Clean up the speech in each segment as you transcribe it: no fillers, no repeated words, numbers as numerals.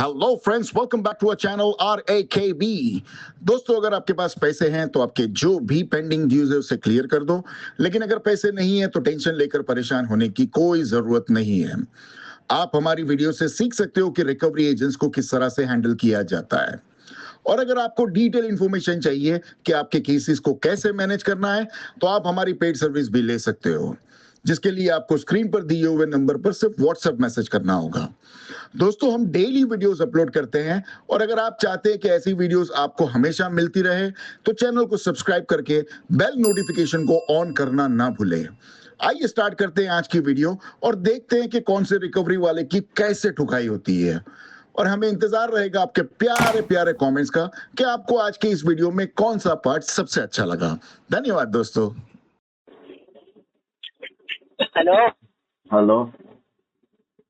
Hello friends, welcome back to our channel RAKB। दोस्तों, अगर आपके पास पैसे हैं तो आपके जो भी पेंडिंग ड्यूज है उसे क्लियर कर दो, लेकिन अगर पैसे नहीं है तो टेंशन लेकर परेशान होने की कोई जरूरत नहीं है। आप हमारी वीडियो से सीख सकते हो कि रिकवरी एजेंट्स को किस तरह से हैंडल किया जाता है। और अगर आपको डिटेल इंफॉर्मेशन चाहिए कि आपके केसेस को कैसे मैनेज करना है, तो आप हमारी पेड सर्विस भी ले सकते हो, जिसके लिए आपको स्क्रीन पर दिए हुए नंबर पर सिर्फ व्हाट्सएप मैसेज करना होगा। दोस्तों, हम डेली वीडियोस अपलोड करते हैं, और अगर आप चाहते हैं कि ऐसी वीडियोस आपको हमेशा मिलती रहे तो चैनल को सब्सक्राइब करके बेल नोटिफिकेशन को ऑन करना ना भूलें। आइए स्टार्ट करते हैं आज की वीडियो और देखते हैं कि कौन से रिकवरी वाले की कैसे ठुकाई होती है। और हमें इंतजार रहेगा आपके प्यारे प्यारे कमेंट्स का कि आपको आज के इस वीडियो में कौन सा पार्ट सबसे अच्छा लगा। धन्यवाद दोस्तों। Hello hello.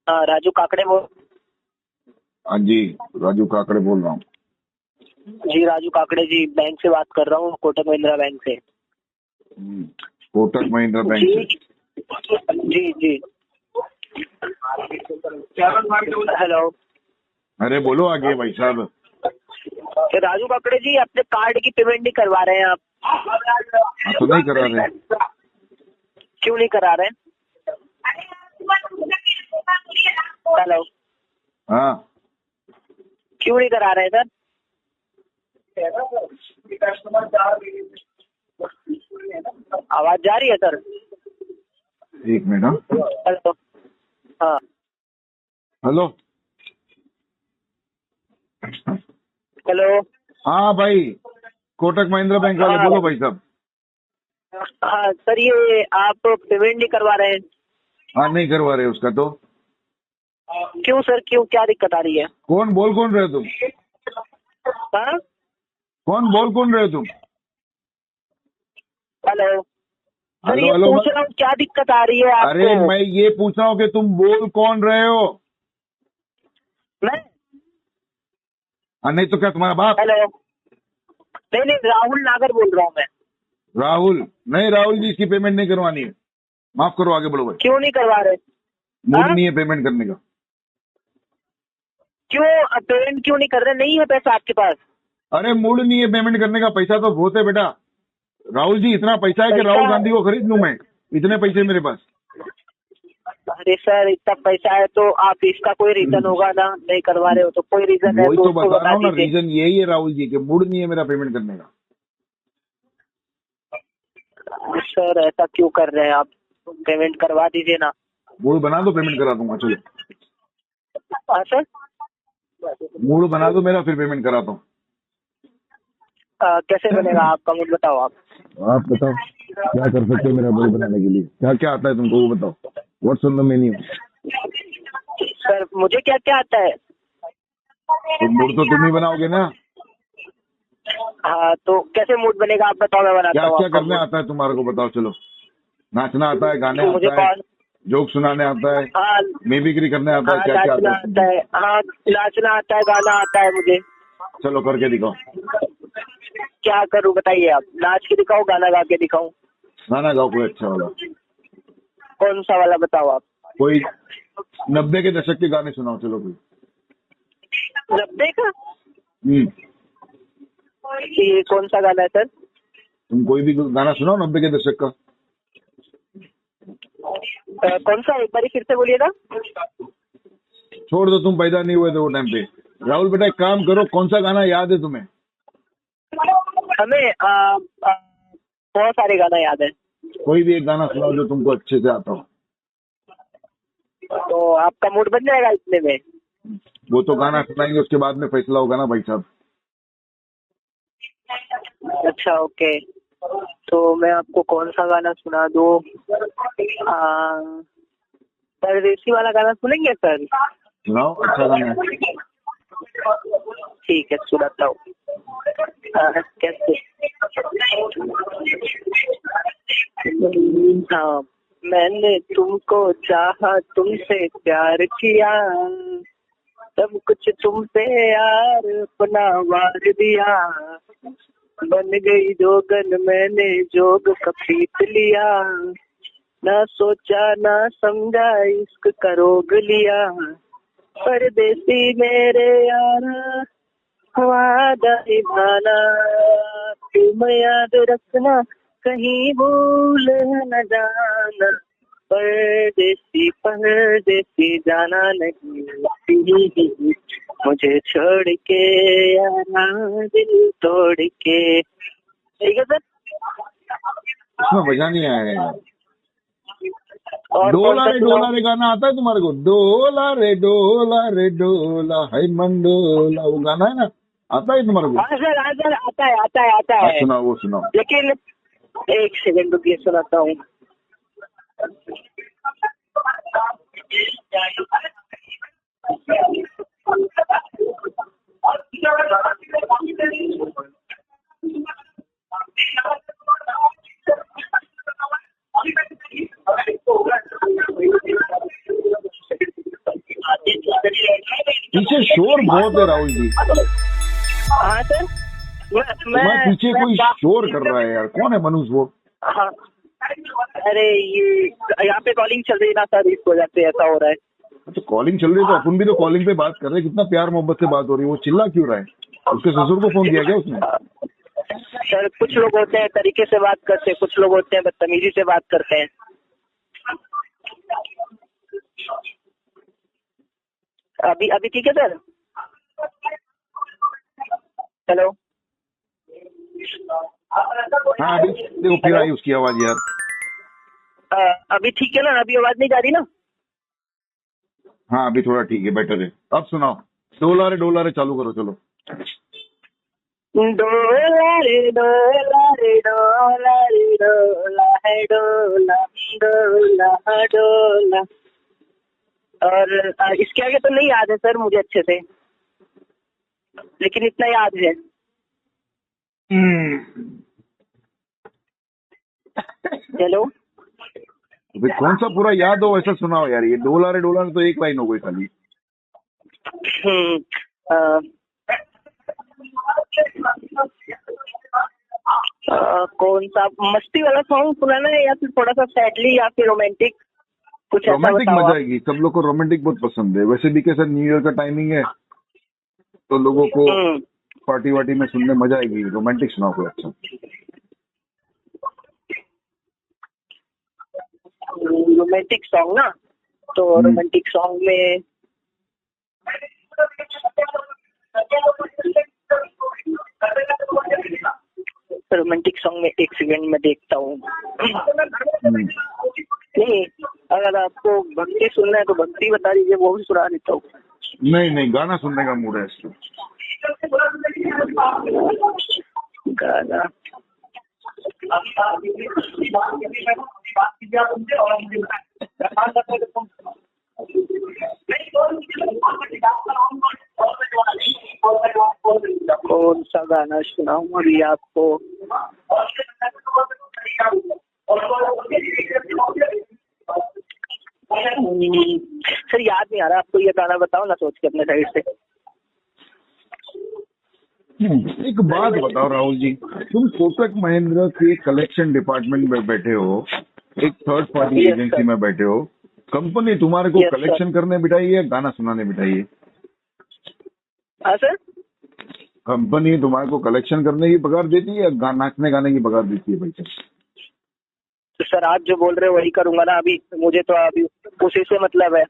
राजू काकड़े बोल। हाँ जी, राजू काकड़े बोल रहा हूँ। जी राजू काकड़े जी, बैंक से बात कर रहा हूँ, कोटक महिंद्रा बैंक से। कोटक महिंद्रा बैंक जी से। जी जी। हेलो। अरे बोलो आगे भाई साहब। राजू काकड़े जी, अपने कार्ड की पेमेंट नहीं करवा रहे हैं आप? हाँ, तो नहीं करा रहे। क्यों नहीं करा रहे? हेलो। हाँ, क्यों नहीं करा रहे सर? आवाज जा रही है सर? एक मिनट। हाँ, हेलो। हाँ हेलो। हेलो। हाँ भाई, कोटक महिंद्रा बैंक वाले हाँ। बोलो भाई साहब। हाँ सर, ये आप पेमेंट नहीं करवा रहे हैं? हाँ, नहीं करवा रहे उसका तो। क्यों सर, क्यों, क्या दिक्कत आ रही है? कौन रहे हो तुम? हाँ? कौन रहे हो तुम? हेलो सर, हेलो ये हेलो पूछ रहा हूँ क्या दिक्कत आ रही है आपको? अरे मैं ये पूछ रहा हूँ कि तुम बोल कौन रहे हो? मैं? नहीं तो क्या तुम्हारा बाप? हेलो। नहीं नहीं, राहुल नागर बोल रहा हूँ मैं। राहुल? नहीं, राहुल जी इसकी पेमेंट नहीं करवानी है। माफ करो, आगे बढ़ो भाई। क्यों नहीं करवा रहे? मूड हाँ? नहीं है पेमेंट करने का। क्यों पेमेंट क्यों नहीं कर रहे? नहीं है पैसा आपके पास? अरे मूड नहीं है पेमेंट करने का। पैसा तो बहुत है बेटा। राहुल जी, इतना पैसा है कि पैसा? राहुल गांधी को खरीद लूं मैं। इतने पैसे मेरे पास। अरे सर, इतना पैसा है तो आप, इसका कोई रीजन होगा ना, नहीं करवा रहे हो तो कोई रीजन है वही तो तो उसको बता रहा हूँ ना, दीजिए। रीजन यही है राहुल जी के मूड नहीं है मेरा पेमेंट करने का। सर ऐसा क्यों कर रहे हैं आप? पेमेंट करवा दीजिए ना। मूड बना दो, पेमेंट करा दूंगा। चलो हाँ सर। मूड बना दो मेरा, फिर पेमेंट कराता हूँ। कैसे बनेगा आपका मूड, बताओ आप। आप बताओ क्या कर सकते हो मेरा मूड बनाने के लिए? क्या क्या आता है तुमको वो बताओ। What's on the menu? Sir मुझे क्या क्या आता है? तो मूड तो तुम ही बनाओगे ना। हाँ तो कैसे मूड बनेगा आप बताओ, मैं बनाता क्या हूँ क्या आपका करने मूड। आता है तुम्हारे को बताओ। चलो, नाचना आता है, गाने मुझे आता है, कौन? जोक सुनाने आता है, हाँ मिमिक्री करने आता है, हाँ, क्या क्या नाचना आता आता है? है। हाँ, नाचना आता है, गाना आता है मुझे। चलो करके दिखाओ। क्या करूँ बताइए आप? नाच के दिखाऊं, गाना गा के दिखाऊं? गाना गाओ कोई अच्छा वाला। कौन सा वाला बताओ आप? कोई 90 के दशक के गाने सुनाओ। चलो कोई। 90 का? ये कौन सा गाना है सर? तुम कोई भी गाना सुनाओ 90 के दशक का। कौन सा, एक बार फिर से बोलिए ना। छोड़ दो, तुम पैदा नहीं हुए थे वो टाइम पे। राहुल बेटा एक काम करो, कौन सा गाना याद है तुम्हें? हमें बहुत सारे गाना याद है। कोई भी एक गाना सुनाओ जो तुमको अच्छे से आता हो। तो आपका मूड बन जाएगा इतने में? वो तो गाना सुनाएंगे, उसके बाद में फैसला होगा ना भाई साहब। अच्छा ओके, तो मैं आपको कौन सा गाना सुना दूं? परदेसी वाला गाना सुनेंगे सर? सुनाओ, अच्छा गाना है। ठीक है, सुनाता हूँ। कैसे? हाँ, मैंने तुमको चाहा, तुमसे प्यार किया, सब कुछ तुम पे यार अपना वार दिया, बन गई जोगन मैंने जोग खरीद लिया, ना सोचा ना समझा इश्क का रोग लिया, परदेसी मेरे यारा वादा निभाना, तुम याद रखना कहीं भूल न जाना, परदेसी परदेसी जाना नहीं मुझे छोड़ के यारा दिल तोड़ के। ठीक है सर। इसमें मजा नहीं आया यार। और डोला रे सुनाऊं? डोला रे गाना आता है तुम्हारे को? डोला रे डोला रे डोला है मंडोला, वो गाना है ना, आता है तुम्हारे को? हाँ सर आता है आता है आता है। सुनाओ, वो सुनाओ। लेकिन एक सेकंड रुकिए, सुनाता हूँ। पीछे शोर बहुत है राहुल जी, हाँ सर। तुम्हारे पीछे कोई शोर कर रहा है यार। कौन है मनुष्य वो? हाँ, अरे ये यहाँ पे कॉलिंग चल रही है ना सर, इस वजह से ऐसा हो रहा है। तो कॉलिंग चल रही है तो अपन भी तो कॉलिंग पे बात कर रहे हैं, कितना प्यार मोहब्बत से बात हो रही है। वो चिल्ला क्यों रहा है? उसके ससुर को फोन किया क्या उसने? सर कुछ लोग होते हैं तरीके से बात करते हैं, कुछ लोग होते हैं बदतमीजी से बात करते हैं। अभी अभी ठीक है सर। हेलो। हाँ अभी देखो फिर आई उसकी आवाज यार। अभी ठीक है ना? अभी आवाज नहीं जा रही ना? हाँ अभी थोड़ा ठीक है, बेटर है। अब सुनाओ, डोला रे चालू करो, चलो। डोला रे डोला रे डोला रे डोला है डोला डोला डोला। और इसके आगे तो नहीं याद है सर मुझे अच्छे से, लेकिन इतना याद है। हेलो। अभी कौन सा पूरा याद हो वैसा सुनाओ यार। ये डोला रे तो एक लाइन हो गई खाली। कौन सा मस्ती वाला सॉन्ग सुनाना है या फिर थोड़ा सा सैडली या फिर रोमांटिक? कुछ ऐसा रोमांटिक बताओ मजा आप। आएगी, सब लोग को रोमांटिक बहुत पसंद है। वैसे भी कैसा न्यू ईयर का टाइमिंग है तो लोगों को पार्टी वार्टी में सुनने मजा आएगी। रोमांटिक सुनाओ कोई अच्छा। रोमांटिक सॉन्ग ना, तो रोमांटिक सॉन्ग में रोमांटिक सॉन्ग में एक सेकंड में देखता हूँ। नहीं, अगर आपको भक्ति सुनना है तो भक्ति बता दीजिए, वो भी सुना देता हूँ। नहीं गाना सुनने का मूड है इसको। गाना कौन सा गाना सुनाऊं अभी आपको? सर याद नहीं आ रहा, आपको ये गाना बताओ ना सोच के अपने साइड से। एक बात बताओ राहुल जी, तुम कोटक महिंद्रा के कलेक्शन डिपार्टमेंट में बैठे हो, एक third party Yes, agency sir. में बैठे हो, कंपनी तुम्हारे को Yes, कलेक्शन करने बिठाई है, गाना सुनाने बिठाई है? हाँ सर। कंपनी तुम्हारे को कलेक्शन करने की पगार देती है या नाचने गाने की पगार देती है भाई? तो सर आप जो बोल रहे हो वही करूंगा ना, अभी मुझे तो अभी उसी से मतलब है।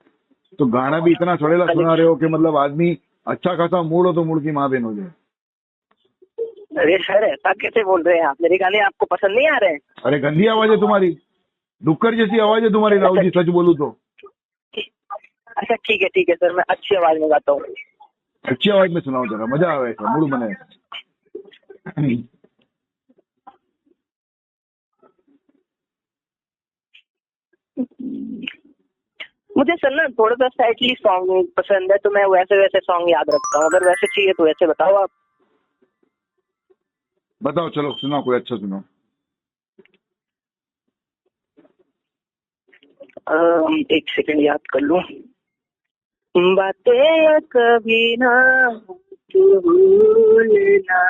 तो गाना भी इतना सड़ेला सुना रहे हो कि मतलब आदमी अच्छा खासा मूड हो तो मूड की माँ बहन हो जाए। अरे सर ऐसा कैसे बोल रहे हैं आप? मेरे गाने आपको पसंद नहीं आ रहे हैं? अरे गंदी आवाज है तुम्हारी, डुक्कर जैसी आवाज है तुम्हारी राहुल जी, सच बोलूं तो। अच्छा ठीक है सर, मैं अच्छी आवाज में गाता हूँ। अच्छी आवाज में सुनाओ जरा, मजा आवे, ऐसा मूड बने। मुझे सर ना थोड़ा सा साइडली सॉन्ग पसंद है, तो मैं वैसे वैसे सॉन्ग याद रखता हूँ। अगर वैसे चाहिए तो वैसे बताओ आप। बताओ चलो, सुनाओ कोई अच्छा सुनाओ। एक सेकंड याद कर लूं। बातें कभी ना तू भूलना,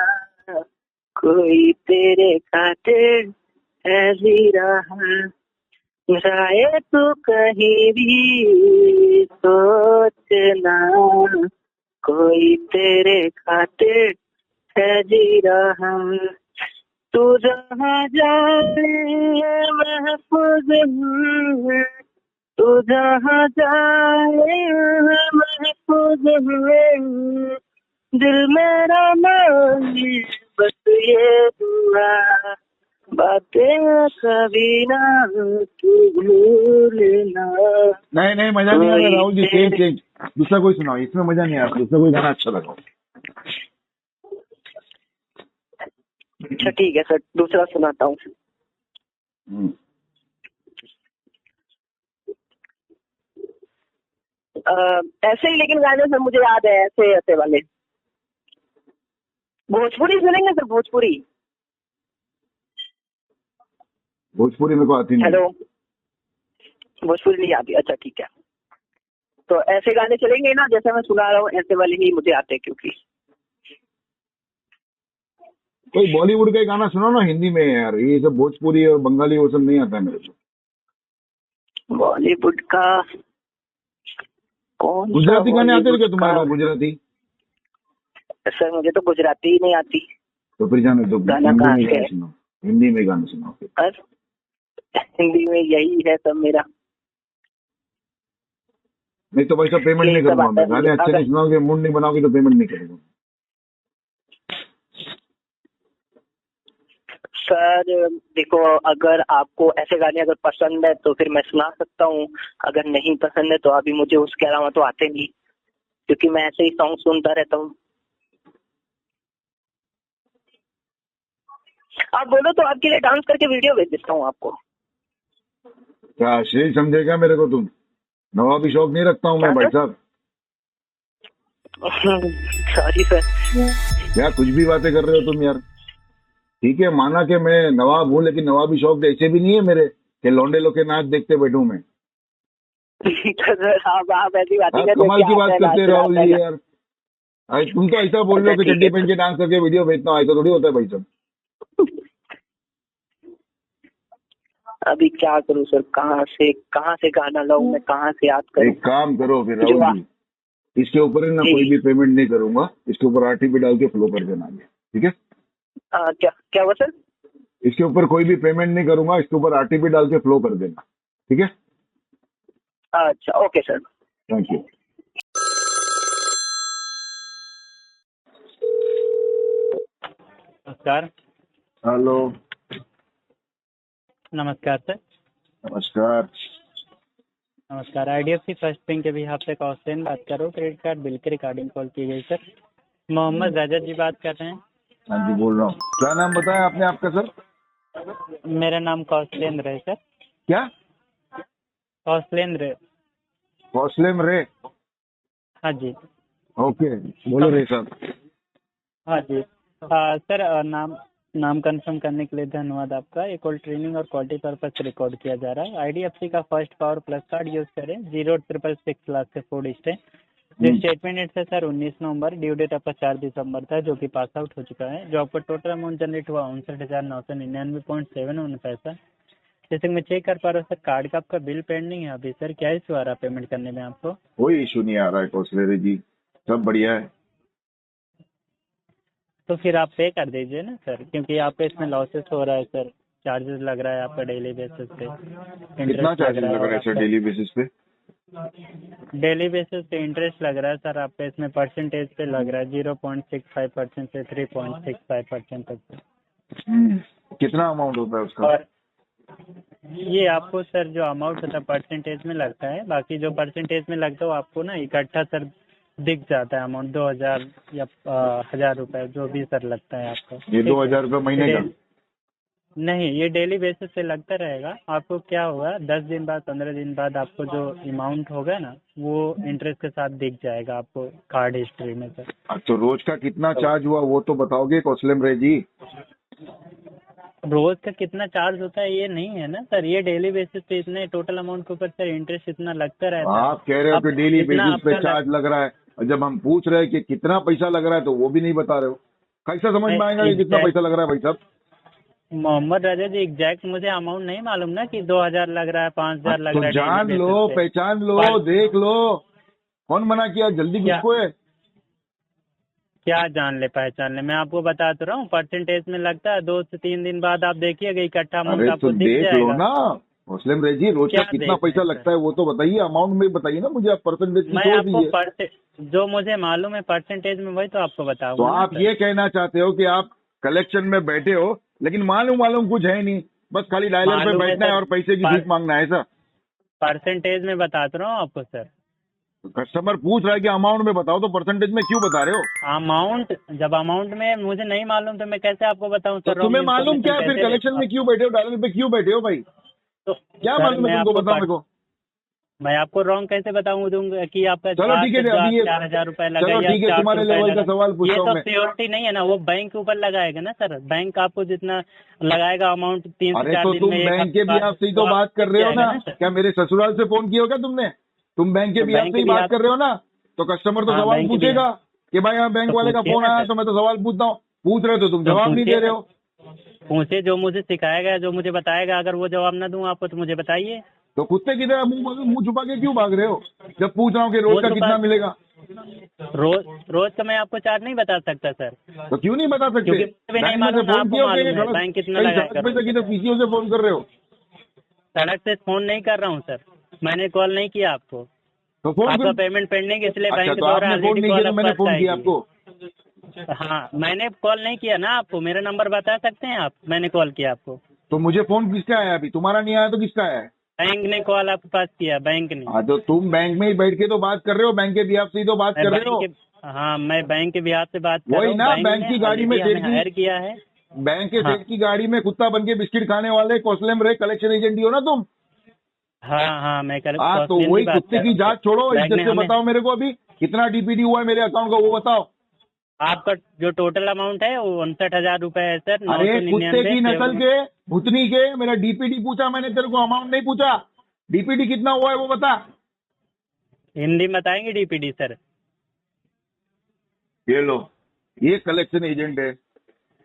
कोई तेरे खातिर ऐसी रहा, जाए तू कहीं भी सोचना, कोई तेरे खातिर है जी रहा। तू जहाँ जाए महफूज हूँ, तू जहाँ जाए महफूज हूँ, दिल मेरा मांगे बस ये दुआ, बातें कभी ना तू भूलना। नहीं नहीं, मजा नहीं आ रहा राहुल जी, चेंज चेंज, दूसरा कोई सुनाओ, इसमें मजा नहीं आ रहा, दूसरा कोई गाना अच्छा लगाओ। अच्छा ठीक है सर, दूसरा सुनाता हूँ। ऐसे ही लेकिन गाने सर मुझे याद है, ऐसे ऐसे वाले। भोजपुरी सुनेंगे सर? भोजपुरी भोजपुरी मेरे को आती नहीं। हेलो, भोजपुरी नहीं आती? अच्छा ठीक है, तो ऐसे गाने चलेंगे ना जैसे मैं सुना रहा हूँ, ऐसे वाले ही मुझे आते हैं। क्योंकि कोई बॉलीवुड का ही गाना सुनो ना हिंदी में यार, ये सब भोजपुरी और बंगाली वो सब नहीं आता है मेरे को। बॉलीवुड का कौन? गुजराती गाने आते हैं क्या तुम्हारे को? गुजराती? सर मुझे तो गुजराती ही नहीं आती। तो फिर जाने दो, गाना हिंदी कहाँ में से गाना है? सुनाओ, हिंदी में गाना सुनाओ। बस हिंदी में यही है सब मेरा। नहीं तो पैसा पेमेंट यही नहीं सब करूंगा आता है मैं, गाने मुझे। अच्छे अगर नहीं सुनाओगे, मूड नहीं बनाओगे तो पेमेंट नहीं करूंगा। सर देखो, अगर आपको ऐसे गाने अगर पसंद है तो फिर मैं सुना सकता हूँ, अगर नहीं पसंद है तो अभी मुझे उसके अलावा तो आते नहीं, क्योंकि मैं ऐसे ही सॉन्ग सुनता रहता हूँ। आप बोलो तो आपके लिए डांस करके वीडियो भेज देता हूँ आपको। क्या शेर समझेगा मेरे को तुम? नवाबी शौक नहीं रखता हूँ मैं भाई साहब। Sorry sir. क्या कुछ भी बातें कर रहे हो तुम यार। ठीक है, माना कि मैं नवाब हूँ, लेकिन नवाबी शौक ऐसे भी नहीं है मेरे कि लौंडे लोग के नाच देखते बैठूं मैं। सर आप ऐसी बातें आप करते कमाल की बात करते हो राहुल जी हैं। यार। तुम तो ऐसा बोल रहे हो कि ठीक चड्डी है पहन के डांस करके वीडियो भेजना, ऐसा थोड़ी होता है भाई साहब। अभी क्या करूं सर, कहाँ से गाना लाऊं मैं, कहाँ से याद करूं? एक काम करो फिर जो राहुल जी, इसके ऊपर है ना जी कोई भी पेमेंट नहीं करूंगा, इसके ऊपर आरटीपी डाल के फ्लो कर देना, ठीक है? क्या क्या हुआ सर? इसके ऊपर कोई भी पेमेंट नहीं करूंगा, इसके ऊपर आरटीपी डाल के फ्लो कर देना, ठीक है? अच्छा ओके सर। Thank you. नमस्कार। हेलो। नमस्कार सर। नमस्कार। नमस्कार, IDFC फर्स्ट बैंक के भी आपसे कौशल बात कर रहा हूँ, क्रेडिट कार्ड बिल के रिकॉर्डिंग कॉल की गई सर। मोहम्मद रजत जी बात कर रहे हैं। हाँ जी बोल रहा हूँ। क्या नाम बताया आपने आपका सर? मेरा नाम कौशलेंद्र है सर। क्या? कौशलेंद्र। कौशलेम रे? हाँ जी। ओके, बोलो रे साहब। हाँ जी सर, नाम कंफर्म करने के लिए धन्यवाद आपका। ये कॉल ट्रेनिंग और क्वालिटी पर्पज से रिकॉर्ड किया जा रहा है। IDFC का first power plus card use करें, 0666 लाख से 4 डिजिट। जो स्टेटमेंट डेट है सर 19 नवंबर, ड्यू डेट आपका 4 दिसंबर था, जो कि पास आउट हो चुका है। जो आपका टोटल अमाउंट जनरेट हुआ 59,999.71 पैसा। जैसे मैं चेक कर पा रहा हूँ सर, कार्ड का आपका बिल पेंडिंग है अभी सर। क्या इशू आ रहा है पेमेंट करने में आपको? कोई इशू नहीं आ रहा है कौशलेरे जी, सब बढ़िया है। तो फिर आप पे कर दीजिए ना सर, क्योंकि आपका इसमें लॉसेस हो रहा है सर। चार्जेस लग रहा है आपका डेली बेसिस पे, कितना इंटरेस्ट चार्जेस लग रहा है सर डेली बेसिस पे? डेली बेसिस पे इंटरेस्ट लग रहा है सर आपका इसमें परसेंटेज पे लग रहा है 0.65% से 3.65% तक। कितना अमाउंट होता है उसका? और ये आपको सर जो अमाउंट होता है परसेंटेज में लगता है, बाकी जो परसेंटेज में लगता है वो आपको ना इकट्ठा सर दिख जाता है अमाउंट, 2,000 या 1,000 रुपए जो भी सर लगता है आपको। ये 2,000 रुपये महीने का? नहीं, ये डेली बेसिस पे लगता रहेगा आपको। क्या होगा 10 दिन बाद 15 दिन बाद आपको जो अमाउंट होगा ना वो इंटरेस्ट के साथ दिख जाएगा आपको कार्ड हिस्ट्री में सर। तो रोज का कितना चार्ज हुआ वो तो बताओगे कौशलेम रे जी? रोज का कितना चार्ज होता है ये नहीं है ना सर, ये डेली बेसिस पे इतने टोटल अमाउंट के ऊपर सर इंटरेस्ट इतना लगता रहता है। आप कह रहे हो कि डेली बेसिस पे चार्ज लग रहा है, और जब हम पूछ रहे हैं कि कितना पैसा लग रहा है तो वो भी नहीं बता रहे हो। कैसा समझ में आएगा कि कितना पैसा लग रहा है भाई साहब? मोहम्मद रजा जी, एग्जैक्ट मुझे अमाउंट नहीं मालूम ना कि 2000 लग रहा है, 5000 लग तो रहा है जान daily लो, basis पे। पहचान लो, पर- देख लो, कौन मना किया, जल्दी क्या किसको है? क्या जान ले पहचान ले, मैं आपको बता तो रहा हूँ, परसेंटेज में लगता है, 2 से 3 दिन बाद आप देखिएगा इकट्ठा अमाउंट अरे तो आपको दिख देख लो जाएगा। ना मुस्लिम रेजी, रोज का क्या कितना देख रहे पैसा हैं लगता है वो तो बताइए, अमाउंट में बताइए ना मुझे, आप परसेंटेज की मैं छोड़ आपको दीजिए। जो मुझे मालूम है परसेंटेज में वही तो आपको तो बताऊंगा ना आप सर। ये कहना चाहते हो कि आप कलेक्शन में बैठे हो लेकिन मालूम मालूम कुछ है नहीं, बस खाली डायलर पे मालूम है बैठना है सर, और पैसे की भीख मांगना है ऐसा? परसेंटेज में बताता रहा हूँ आपको सर। कस्टमर पूछ रहा है कि अमाउंट में बताओ, तो परसेंटेज में क्यों बता रहे हो? अमाउंट, जब अमाउंट में मुझे नहीं मालूम तो मैं कैसे आपको बताऊं तो सर, तुम्हें रॉन्ग मालूम क्या इन्फॉर्मेशन है फिर कैसे दे कलेक्शन दूं में क्यों बैठे हो, डायलर पे क्यों बैठे हो भाई? तो क्या सर मालूम है तुमको, बताओ मेरे को। मैं आपको रॉन्ग कैसे बताऊं दूंगा कि आपका चलो ठीक है, अभी ये 4000 रुपए लगा चलो या ठीक है, 400 तुम्हारे रुपए लेवल का लगा। सवाल ये पूछता हूँ तो मैं। प्योरिटी नहीं है ना, वो बैंक के ऊपर लगाएगा ना सर, बैंक आपको जितना लगाएगा अमाउंट 3 से अरे 4 तो दिन तुम में, एक बैंक के हफ्ते बिहाफ से ही तो बाद बात कर दिख रहे हो जाएगा ना, सर। क्या मेरे ससुराल से फोन किया होगा तुमने? तुम बैंक के तो बिहाफ बैंक से के ही बात बिहाफ- कर रहे हो ना, तो कस्टमर तो हाँ, सवाल बैंक के पूछेगा कि भाई यहाँ बैंक तो वाले का पूछिए फोन ना आया, सर। तो मैं तो सवाल पूछता हूँ, पूछ रहे हो तो तुम तो जवाब नहीं दे पूछिए रहे हो। पूछे, जो मुझे सिखाएगा, जो मुझे बताएगा, अगर वो जवाब ना दूं आपको तो मुझे बताइए। तो कुत्ते की तरह मुंह छुपा के क्यों भाग रहे हो, जब पूछ रहा हूँ कि रोज वो का तो कितना बात- मिलेगा? रोज का मैं आपको चार्ज नहीं बता सकता सर, तो क्यों नहीं बता सकते? क्योंकि मुझे भी नहीं बैंक में से मालूम ना, फोन आपको किया हो मालूम है कि बैंक कितना कहीं लगाएगा सड़क पे से रोज। किधर पीसीओ से फोन कर रहे हो? सड़क से फोन नहीं कर रहा हूँ सर, मैंने कॉल नहीं किया आपको। तो फोन आपका क्यों? पेमेंट पेंडिंग इसलिए अच्छा, बैंक तो द्वारा आपने फोन ऑलरेडी नहीं किया कॉल तो मैंने फोन किया आपको? हाँ, मैंने कॉल नहीं किया ना आपको, मेरा नंबर बता सकते हैं आप, मैंने कॉल किया आपको। तो मुझे फोन किसका आया अभी? तुम्हारा नहीं आया तो किसका आया है? बैंक ने कॉल आपके पास किया, बैंक ने। हाँ, तो तुम बैंक में ही बैठ के तो बात कर रहे हो, बैंक के बिहाफ से ही तो बात मैं कर रहे हो। हाँ, मैं बैंक के बिहार से बात कर वही रहा हूँ। ना, बैंक की गाड़ी में already सेठ हमें की- हायर किया है। बैंक के हाँ। सेठ की गाड़ी में कुत्ता बन के बिस्किट खाने वाले कौशले में रहे कलेक्शन एजेंट ही हो ना तुम? हाँ, मैं कल हाँ, तो कौशलिन की वही बात कुत्ते कर की रहा हूँ जांच सर। छोड़ो, बैंक इज्जत ने से हमें- बताओ मेरे को अभी कितना डीपीडी हुआ है मेरे अकाउंट का, वो बताओ। आपका जो टोटल अमाउंट है वो 59,000 रुपए है सर। अरे 999 कुत्ते की नस्ल के भुतनी के, मेरा डीपीडी पूछा मैंने तेरे को, अमाउंट नहीं पूछा। डीपीडी कितना हुआ है वो बता। हिंदी में बताएंगे डीपीडी सर। ये लो, ये कलेक्शन एजेंट है,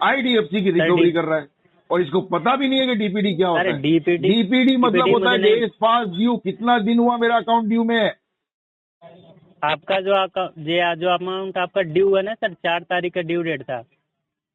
आईडीएफसी की रिकवरी कर रहा है और इसको पता भी नहीं है कि डीपीडी क्या होता अरे है। डीपीडी डीपीडी मतलब होता है मुझे नहीं- डेज पास ड्यू, कितना दिन हुआ मेरा अकाउंट ड्यू में। आपका जो अमाउंट आपका ड्यू है ना सर, 4 तारीख का ड्यू डेट था।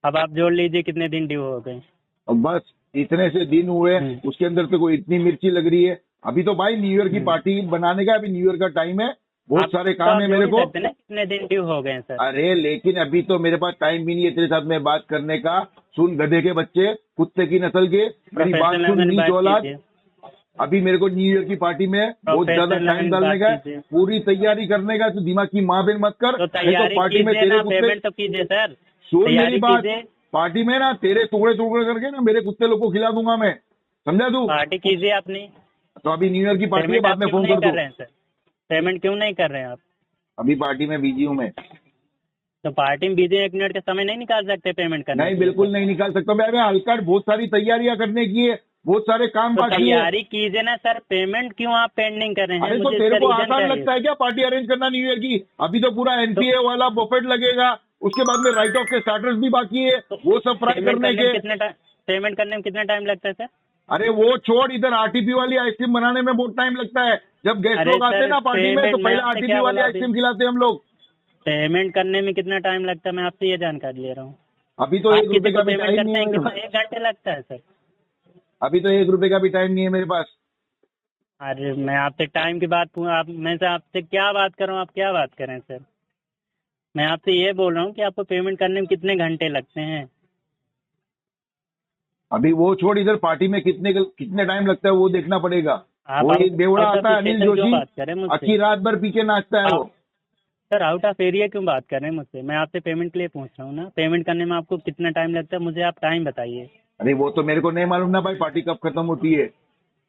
अब आप जोड़ लीजिए कितने दिन ड्यू हो गए। और बस इतने से दिन हुए, उसके अंदर से कोई इतनी मिर्ची लग रही है। अभी तो भाई न्यू ईयर की पार्टी बनाने का, अभी न्यू ईयर का टाइम है, बहुत सारे काम है मेरे को। कितने दिन ड्यू हो गए सर? अरे लेकिन अभी तो मेरे पास टाइम भी नहीं है तेरे साथ में बात करने का। सुन गधे के बच्चे, कुत्ते की नस्ल के, मेरी बात सुन नीच औलाद। अभी मेरे को न्यू ईयर की पार्टी में बहुत ज्यादा टाइम डालने का है, पूरी तैयारी करने का। तो दिमाग की माँ बहन मत कर, तो नहीं तो पार्टी में कीजिए तेरे ना, कुत्ते, पेमेंट तो कीजिए सर। सुन तैयारी मेरी बात, कीजिए। पार्टी में ना तेरे टुकड़े टुकड़े करके ना मेरे कुत्ते लोग को खिला दूंगा मैं, समझा तू? पार्टी कीजिए अपनी। तो अभी न्यू ईयर की पार्टी है, पेमेंट बाद आप में क्यों फोन नहीं कर कर दो। रहे हैं सर? पेमेंट क्यों नहीं कर रहे हैं आप? अभी पार्टी में बिजी हूँ मैं। तो पार्टी में बिजी, 1 मिनट का समय नहीं निकाल सकते पेमेंट करने नहीं, के लिए? बिल्कुल नहीं निकाल सकता मैं। अभी हल्का बहुत सारी तैयारियां करने की है, बहुत सारे काम तो बाकी है। तैयारी कीजिए ना सर, पेमेंट क्यों आप पेंडिंग कर रहे हैं? अरे तो मुझे तेरे इसका को रीजन आसान चाहिए। लगता है क्या पार्टी अरेंज करना न्यू ईयर की? अभी तो पूरा एनपीए वाला बफेट लगेगा, उसके बाद में राइट ऑफ के स्टार्टर्स भी बाकी है, वो सब फ्राई करने के। पेमेंट करने में कितना टाइम लगता है सर? अरे वो छोड़, इधर आरटीपी वाली आइसक्रीम बनाने में बहुत टाइम लगता है। जब गेस्ट अरे लोग आते सर, हैं ना पार्टी में, तो पेमेंट मैं पहले आपसे आरटीपी क्या वाली बोला आइसक्रीम खिलाते हैं हम लोग। पेमेंट करने में कितना टाइम लगता है, मैं आपसे ये जानकारी ले रहा हूँ। अभी तो आप 1 रुपए किसी का को भी पेमेंट टाइम करते नहीं है हैं मेरे कितना, पास। 1 घंटे लगता है सर? अभी तो 1 रुपए का भी टाइम नहीं है मेरे पास। अरे मैं आपसे टाइम की बात आप, मैं से आपसे क्या बात कर रहा हूँ, आप क्या बात कर रहे हैं सर? मैं आपसे ये बोल रहा हूँ कि आपको पेमेंट करने में कितने घंटे लगते हैं। अभी वो छोड़, इधर पार्टी में कितने टाइम लगता है वो देखना पड़ेगा। वो एक बेवड़ा आता है अनिल जोशी, बात कर रहे हैं अक्की मुझसे? रात भर पी के नाचता है वो। सर आउट ऑफ एरिया क्यों बात कर रहे हैं मुझसे? मैं आपसे पेमेंट के लिए पूछ रहा हूँ ना, पेमेंट करने में आपको कितना टाइम लगता है, मुझे आप टाइम बताइए। अरे वो तो मेरे को नहीं मालूम ना भाई, पार्टी कब खत्म होती है।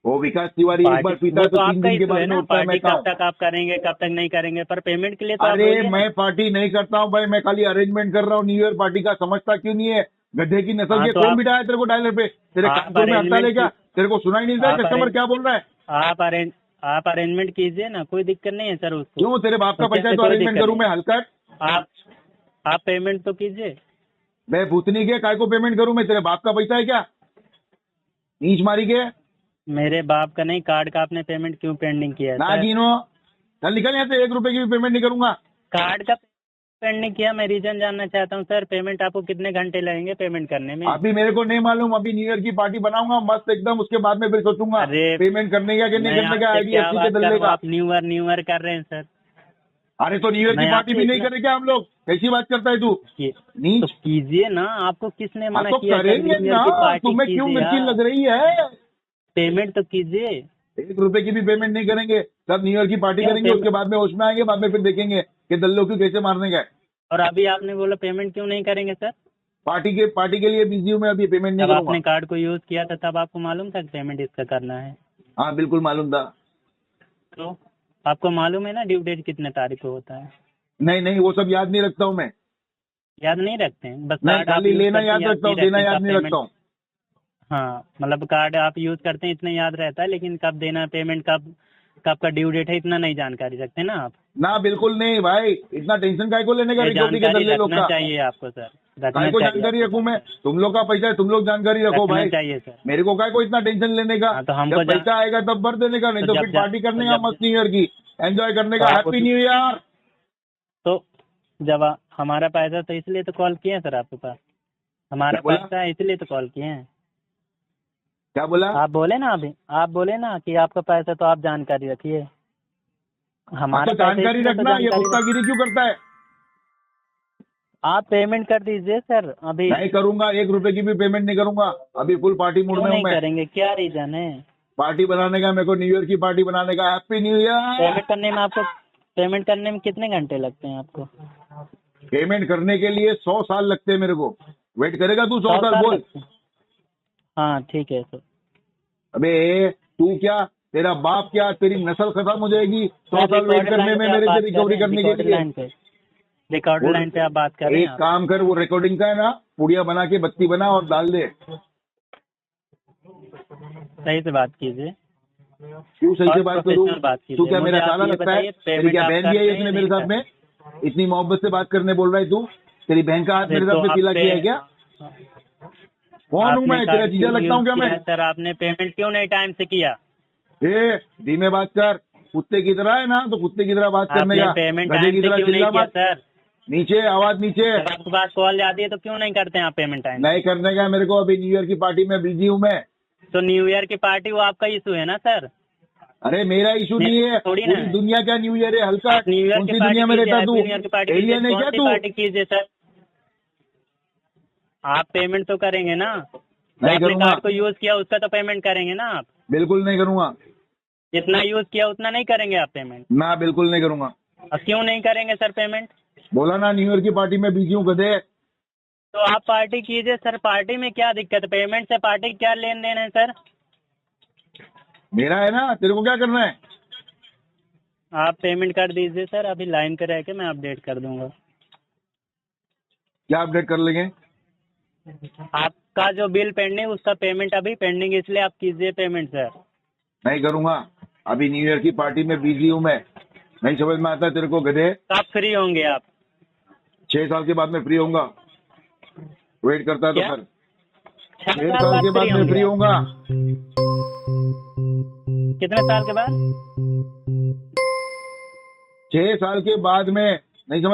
वो विकास तिवारी एक बार पीता है तो 3 दिन के बाद में उठता है। मैं कब तक आप करेंगे, कब तक नहीं करेंगे, पर पेमेंट के लिए तो आप अरे बोलिए ना। मैं पार्टी नहीं करता हूँ भाई, मैं खाली अरेंजमेंट कर रहा हूँ न्यू ईयर पार्टी का। समझता क्यों नहीं है? गड्ढे की नस्ल हाँ, के तो कौन आप- बिठाया तेरे को डायलर पे? तेरे आप कानपुर में हड़ताल है क्या? तेरे को सुनाई नहीं देता कस्टमर क्या बोल रहा है? आप अरेंजमेंट कीजिए ना, कोई दिक्कत नहीं है सर उसको। क्यों? तेरे बाप का तो पैसा है तो कोई अरेंजमेंट दिक्कत करूँ मैं? हल्का आप पेमेंट तो कीजिए। मैं भूतनी के काय को पेमेंट करूँ मैं? तेरे बाप का पैसा है क्या? नीच मारी के मेरे बाप का नहीं, कार्ड का आपने पेमेंट क्यों पेंडिंग किया है ना सर? गिनो, चल निकल यहाँ से, 1 रुपए की भी पेमेंट नहीं करूंगा। कार्ड का पेंडिंग किया, मैं रीजन जानना चाहता हूँ सर। पेमेंट आपको कितने घंटे लगेंगे पेमेंट करने में? अभी मेरे को नहीं मालूम, अभी न्यू ईयर की पार्टी बनाऊंगा मस्त एकदम, उसके बाद में फिर सोचूंगा अरे, पेमेंट करने का कि नहीं मैं करने का, आपसे क्या IDFC के बात दल्ले करूँ, का। आप न्यू ईयर कर रहे हैं सर। अरे तो न्यू ईयर की मैं पार्टी भी आपसे नहीं इतना- करे क्या हम लोग? कैसी बात करता है तू? तो नीच। कीजिए ना, आपको किसने मना तो किया? सर, करेंगे न्यू ईयर ना, की पार्टी तुम्हें क्यों कीजिए मिर्ची यार। लग रही है? पेमेंट तो कीजिए। 1 रुपए की भी पेमेंट नहीं करेंगे, तब न्यू ईयर की पार्टी क्या करेंगे, पेमेंट? उसके बाद में होश में आएंगे, बाद में फिर देखेंगे कि दल्लों को कैसे मारने का है। और अभी आपने बोला पेमेंट क्यों नहीं करेंगे सर? पार्टी के लिए बिजी हूँ मैं, अभी पेमेंट नहीं जब करूंगा। आपने कार्ड को यूज किया था तब आपको मालूम था कि पेमेंट इसका करना है? हाँ बिल्कुल मालूम था। तो आपको मालूम है ना ड्यू डेट कितने तारीख को होता है? नहीं वो सब याद नहीं रखता हूँ मैं। याद नहीं रखते हैं? बस नहीं, कार्ड आप खाली यूज लेना करते याद हैं, रखता हूँ, नहीं देना रखते याद कब नहीं पेमेंट? रखता हूँ। हाँ, मतलब कार्ड आप यूज करते हैं इतना याद रहता है, लेकिन कब देना है पेमेंट, कब कब का ड्यू डेट है, इतना नहीं जानकारी रखते ना आप? ना बिल्कुल नहीं भाई, इतना टेंशन काय को लेने का ये रिकवरी के जानकारी दल्ले लोग रखना का? चाहिए आपको सर, काय रखना को चाहिए जानकारी आपको रखूं मैं? जानकारी। तुम लोग का पैसा है, तुम लोग जानकारी रखो रखना भाई। चाहिए सर। मेरे को काय को इतना टेंशन लेने का? हाँ, तो हमको जब पैसा आएगा तब भर देने का, नहीं तो तो जब फिर जा- पार्टी करने तो का जब- मस्त न्यू ईयर की, एंजॉय करने तो का। आप हैप्पी न्यू ईयर। तो जब हमारा पैसा, तो इसलिए तो कॉल किए हैं सर आपके पास। हमारा क्या बोला? पैसा है इसलिए तो कॉल किए हैं। क्या बोला? आप बोले ना अभी, आप बोले ना कि आपका पैसा, तो आप जानकारी रखिए। हमारा तो पैसा जानकारी इसलिए तो रखना, ये जानकारी गुस्तागिरी क्यों करता है? आप पेमेंट कर दीजिए सर अभी। नहीं करूंगा, 1 रुपए की भी पेमेंट नहीं करूंगा, अभी फुल पार्टी मूड क्यों में हूँ नहीं मैं। करेंगे? क्या रीजन है? पार्टी बनाने का मेरे को, न्यू ईयर की पार्टी बनाने का। Happy new year. पेमेंट करने में कितने घंटे लगते हैं आपको? पेमेंट करने के लिए 100 साल लगते हैं मेरे को। वेट करेगा तू 100 साल? बोल। लगते हैं? हाँ ठीक है सर। अबे तू क्या, तेरा बाप क्या, तेरी नस्ल खत्म हो जाएगी 100 साल वेट करने में मेरे से रिकवरी करने के लिए। रिकॉर्ड लाइन पे आप बात कर रहे हैं। एक काम कर, वो रिकॉर्डिंग का है ना, पुड़िया बना के बत्ती बना और डाल दे। सही से बात कीजिए। क्यों सही से बात करूँ? प्रोफेशनल बात कीजिए। तू क्या मेरा मुझे आप साला ये लगता है? बताइए, तेरी पेमेंट क्या आप बहन भी करते आई हैं इसने या मेरे नहीं साथ में? इतनी मोहब्बत से बात करने बोल रहा है तू? तेरी बहन का हाथ मेरे साथ में पीला किया है क्या? कौन हूँ मैं? तेरा जीजा लगता हूँ क्या मैं? सर आपने पेमेंट क्यों नहीं टाइम से किया? धीमे बात कर, कुत्ते की तरह है ना, तो कुत्ते की तरह बात करने आपने का। पेमेंट गधे टाइम की से तरह क्यों नहीं चिल्ला किया मत। सर? नीचे आवाज नीचे। जब आपके पास कॉल आती है तो क्यों नहीं करते हैं आप पेमेंट टाइम? नहीं करने का मेरे को, अभी न्यू ईयर की पार्टी में बिजी हूँ मैं। तो न्यू ईयर की पार्टी वो आपका इशू है ना सर? अरे मेरा इशू नहीं है, थोड़ी ना पूरी है। दुनिया का न्यू ईयर है। हल्का न्यू ईयर कौन की सी पार्टी दुनिया में कीजिए, रहता तू? हैप्पी न्यू ईयर की पार्टी कीजिए। एलियन है कौन क्या सी तू? पार्टी कीजिए सर? आप पेमेंट तो करेंगे ना? नहीं आपने करूंगा। कार्ड को यूज किया उसका तो पेमेंट करेंगे ना आप? बिल्कुल नहीं करूंगा। जितना यूज किया उतना नहीं करेंगे आप पेमेंट? ना बिल्कुल नहीं करूंगा। और क्यों नहीं करेंगे सर पेमेंट? बोला ना न्यू ईयर की पार्टी में बिजी हूँ गधे। तो आप पार्टी कीजिए सर, पार्टी में क्या दिक्कत है? पेमेंट से पार्टी की क्या लेन देन है सर? मेरा है ना, तेरे को क्या करना है? आप पेमेंट कर दीजिए सर, अभी लाइन पे रह के मैं अपडेट कर दूंगा। क्या अपडेट कर लेंगे? आपका जो बिल पेंडिंग, उसका पेमेंट अभी पेंडिंग, इसलिए आप कीजिए पेमेंट सर। नहीं करूंगा, अभी न्यू ईयर की पार्टी में बिजी हूँ मैं। नहीं समझ में आता तेरे को गधे? कब फ्री होंगे आप? 6 साल के बाद में फ्री होऊंगा। वेट करता है तो क्या? कर। 6 6 साल के बाद में फ्री होऊंगा। कितने साल के बाद? 6 साल के बाद में। नहीं समझ